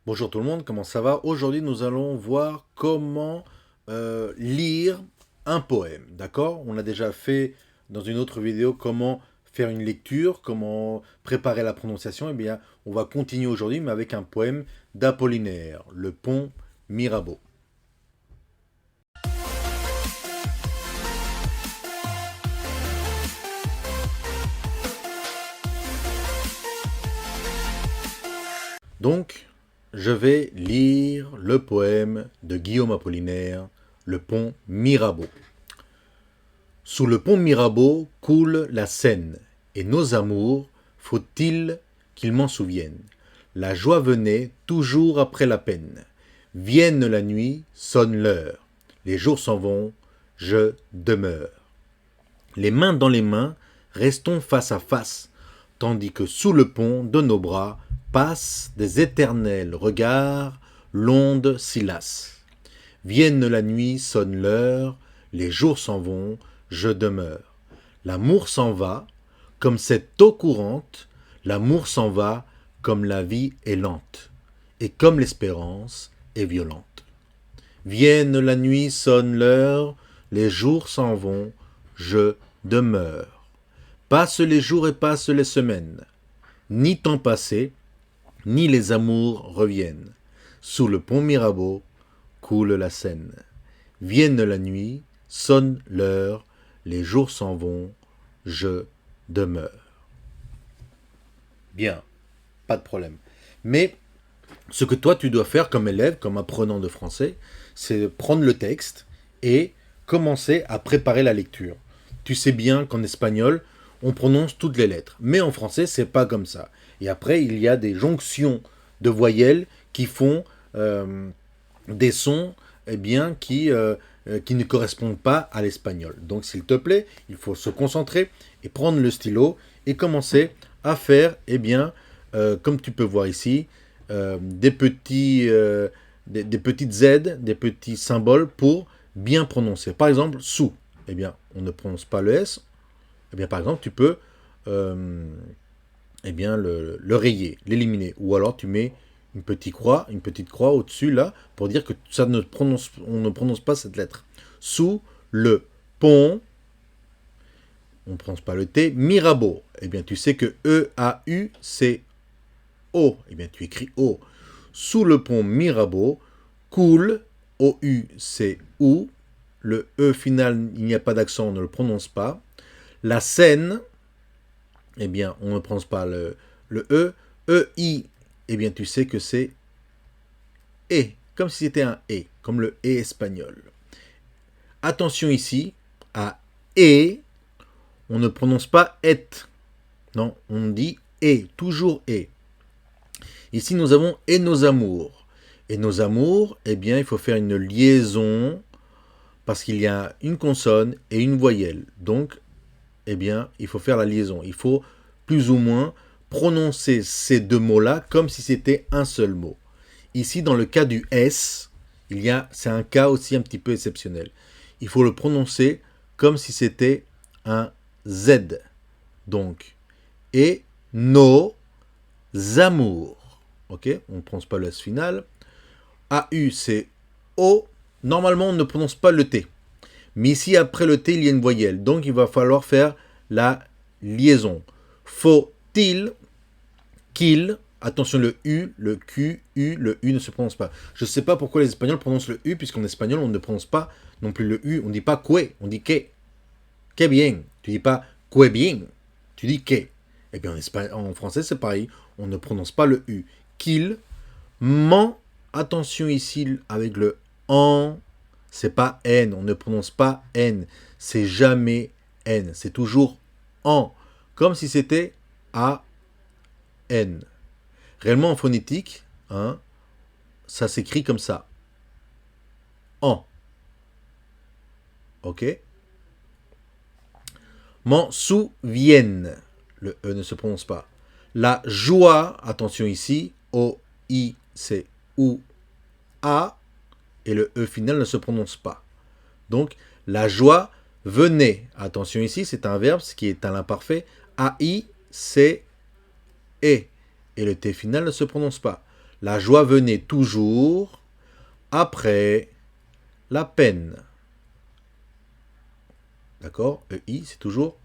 Bonjour tout le monde, comment ça va? Aujourd'hui, nous allons voir comment lire un poème, d'accord? On a déjà fait dans une autre vidéo comment faire une lecture, comment préparer la prononciation. Eh bien, on va continuer aujourd'hui, mais avec un poème d'Apollinaire, Le Pont Mirabeau. Donc, je vais lire le poème de Guillaume Apollinaire, Le Pont Mirabeau. Sous le pont Mirabeau coule la Seine, et nos amours, faut-il qu'ils m'en souviennent. La joie venait toujours après la peine. Vienne la nuit, sonne l'heure. Les jours s'en vont, je demeure. Les mains dans les mains, restons face à face, tandis que sous le pont de nos bras passent des éternels regards, l'onde s'y lasse. Vienne la nuit, sonne l'heure, les jours s'en vont, je demeure. L'amour s'en va, comme cette eau courante, l'amour s'en va, comme la vie est lente, et comme l'espérance est violente. Vienne la nuit, sonne l'heure, les jours s'en vont, je demeure. Passent les jours et passent les semaines, ni temps passé, ni les amours reviennent. Sous le pont Mirabeau coule la Seine. Vienne la nuit, sonne l'heure, les jours s'en vont, je demeure. Bien, pas de problème. Mais ce que toi tu dois faire comme élève, comme apprenant de français, c'est prendre le texte et commencer à préparer la lecture. Tu sais bien qu'en espagnol, on prononce toutes les lettres, mais en français, c'est pas comme ça. Et après, il y a des jonctions de voyelles qui font des sons qui ne correspondent pas à l'espagnol. Donc s'il te plaît, il faut se concentrer et prendre le stylo et commencer à faire, comme tu peux voir ici, des petites Z, des petits symboles pour bien prononcer. Par exemple, sous, on ne prononce pas le S. Par exemple, tu peux le rayer, l'éliminer. Ou alors tu mets une petite croix au-dessus là, pour dire que on ne prononce pas cette lettre. Sous le pont, on ne prononce pas le T, Mirabeau. Tu sais que E-A-U, c'est O. Tu écris O. Sous le pont Mirabeau, coule, O-U, c'est OU. Le E final, il n'y a pas d'accent, on ne le prononce pas. La Seine, on ne prononce pas le E. E-I, tu sais que c'est E, comme si c'était un E, comme le E espagnol. Attention ici, à E, on ne prononce pas et. Non, on dit E, toujours E. Ici, nous avons et nos amours. Et nos amours, il faut faire une liaison parce qu'il y a une consonne et une voyelle. Donc, il faut faire la liaison. Il faut plus ou moins prononcer ces deux mots-là comme si c'était un seul mot. Ici, dans le cas du S, c'est un cas aussi un petit peu exceptionnel. Il faut le prononcer comme si c'était un Z. Donc, et nos amours. Ok, on ne prononce pas le S final. AU, c'est O. Normalement, on ne prononce pas le T. Mais ici, après le T, il y a une voyelle. Donc, il va falloir faire la liaison. Faut-il qu'il, attention, le U, le Q, U, le U ne se prononce pas. Je ne sais pas pourquoi les Espagnols prononcent le U, puisqu'en espagnol, on ne prononce pas non plus le U. On ne dit pas que, on dit que. Que bien. Tu ne dis pas que bien. Tu dis que. En français, c'est pareil. On ne prononce pas le U. Qu'il, ment, attention ici avec le en, c'est pas N. On ne prononce pas N. C'est jamais N. C'est toujours en. Comme si c'était A-N. Réellement, en phonétique, ça s'écrit comme ça. En. Ok. M'en souvienne. Le E ne se prononce pas. La joie, attention ici, O-I, c'est O-A, et le E final ne se prononce pas. Donc, la joie venait. Attention ici, c'est un verbe, ce qui est un imparfait. A-I, c'est E. Et le T final ne se prononce pas. La joie venait toujours après la peine. D'accord? EI, c'est toujours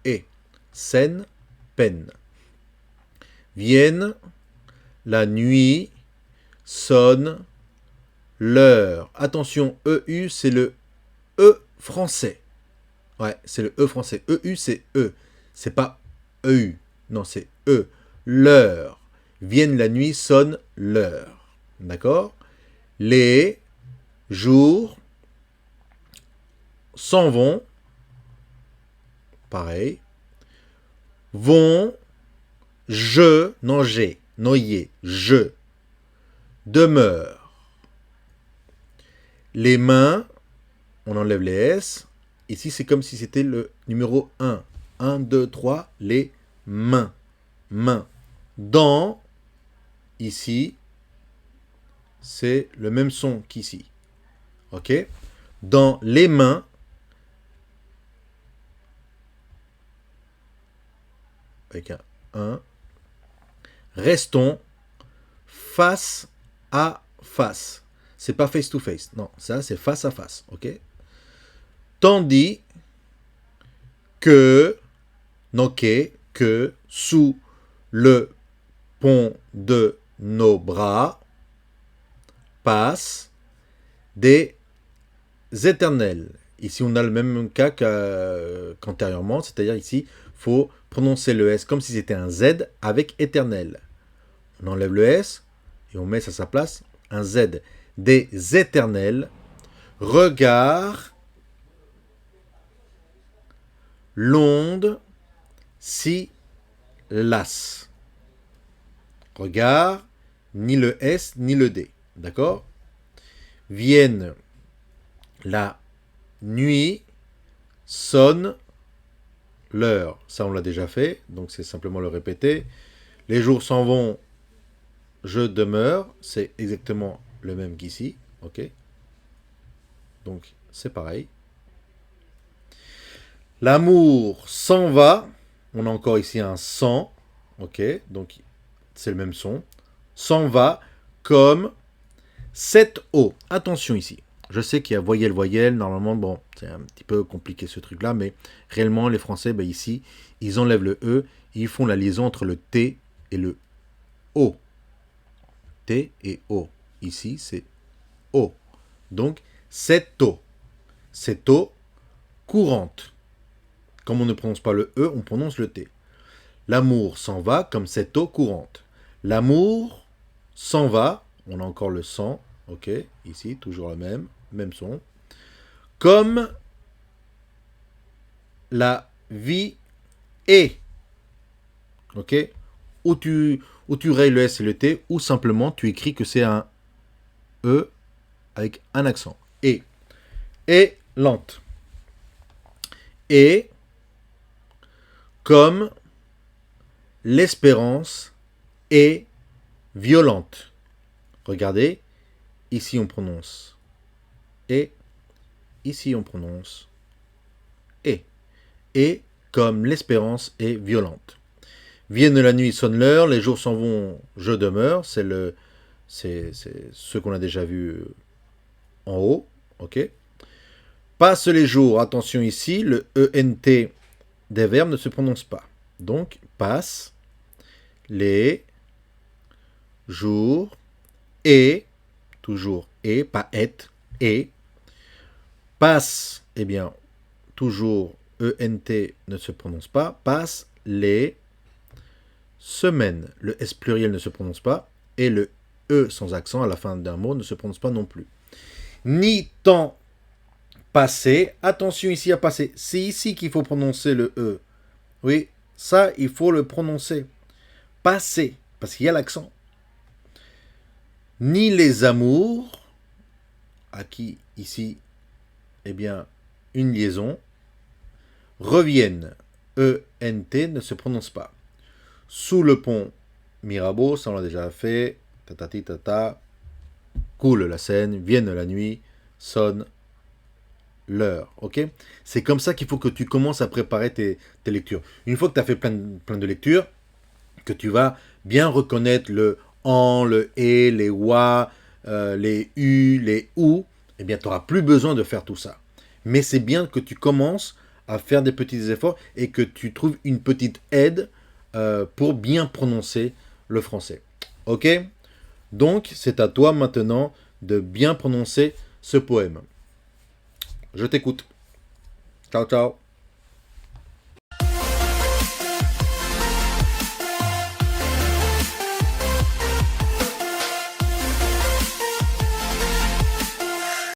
et. Scène, peine. Vienne, la nuit, sonne, l'heure. Attention, EU, c'est le E français. Ouais, c'est le E français. EU, c'est E. C'est pas EU. Non, c'est E. L'heure. Vienne la nuit, sonne l'heure. D'accord? Les jours s'en vont. Pareil. Vont. Je. Non, j'ai. Noyer. Je. Demeure. Les mains. On enlève les S. Ici, c'est comme si c'était le numéro 1. 1, 2, 3. Les mains. Mains. Dans. Ici, c'est le même son qu'ici. Ok? Dans les mains, avec un 1, restons face à face. C'est pas face to face. Non, ça c'est face à face. Ok? Tandis que, noqué, que sous le pont de nos bras passent des éternels. Ici, on a le même cas qu'antérieurement, c'est-à-dire ici, il faut prononcer le S comme si c'était un Z avec éternel. On enlève le S et on met à sa place un Z. Des éternels, regard, l'onde, si, las. Regard, ni le S, ni le D. D'accord? Vienne la nuit, sonne l'heure. Ça, on l'a déjà fait, donc c'est simplement le répéter. Les jours s'en vont, je demeure. C'est exactement le même qu'ici. Ok? Donc, c'est pareil. L'amour s'en va. On a encore ici un sans. Ok? Donc, c'est le même son. S'en va comme cette O. Attention ici. Je sais qu'il y a voyelle. Normalement, bon, c'est un petit peu compliqué ce truc-là, mais réellement, les Français, ben, ici, ils enlèvent le E, ils font la liaison entre le T et le O. T et O. Ici, c'est O. Donc, cette eau. Cette eau courante. Comme on ne prononce pas le E, on prononce le T. L'amour s'en va comme cette eau courante. L'amour s'en va. On a encore le sang. Ok, ici, toujours le même son. Comme la vie est. Ok, ou tu rayes le S et le T, ou simplement tu écris que c'est un E avec un accent. Et lente. Et comme l'espérance est violente. Regardez, ici on prononce et, ici on prononce et. Et comme l'espérance est violente. Vienne la nuit, sonne l'heure, les jours s'en vont, je demeure. C'est ce qu'on a déjà vu en haut. Ok. Passe les jours, attention ici, le ENT des verbes ne se prononce pas. Donc, passe les jours et, toujours et, pas et, passe, eh bien, toujours ENT ne se prononce pas, passe les semaines. Le S pluriel ne se prononce pas, et le E sans accent à la fin d'un mot ne se prononce pas non plus. Ni temps passé, attention ici à passer, c'est ici qu'il faut prononcer le E. Oui, ça, il faut le prononcer. Passer, parce qu'il y a l'accent. Ni les amours, à qui ici, eh bien, une liaison, reviennent. E-N-T ne se prononce pas. Sous le pont Mirabeau, ça on l'a déjà fait. Tatati tata. Coule la Seine, vienne la nuit, sonne l'heure. Ok? C'est comme ça qu'il faut que tu commences à préparer tes lectures. Une fois que tu as fait plein de lectures, que tu vas bien reconnaître le en, le et, les wa, les u, les ou, eh bien, tu n'auras plus besoin de faire tout ça. Mais c'est bien que tu commences à faire des petits efforts et que tu trouves une petite aide pour bien prononcer le français. Ok? Donc, c'est à toi maintenant de bien prononcer ce poème. Je t'écoute. Ciao, ciao.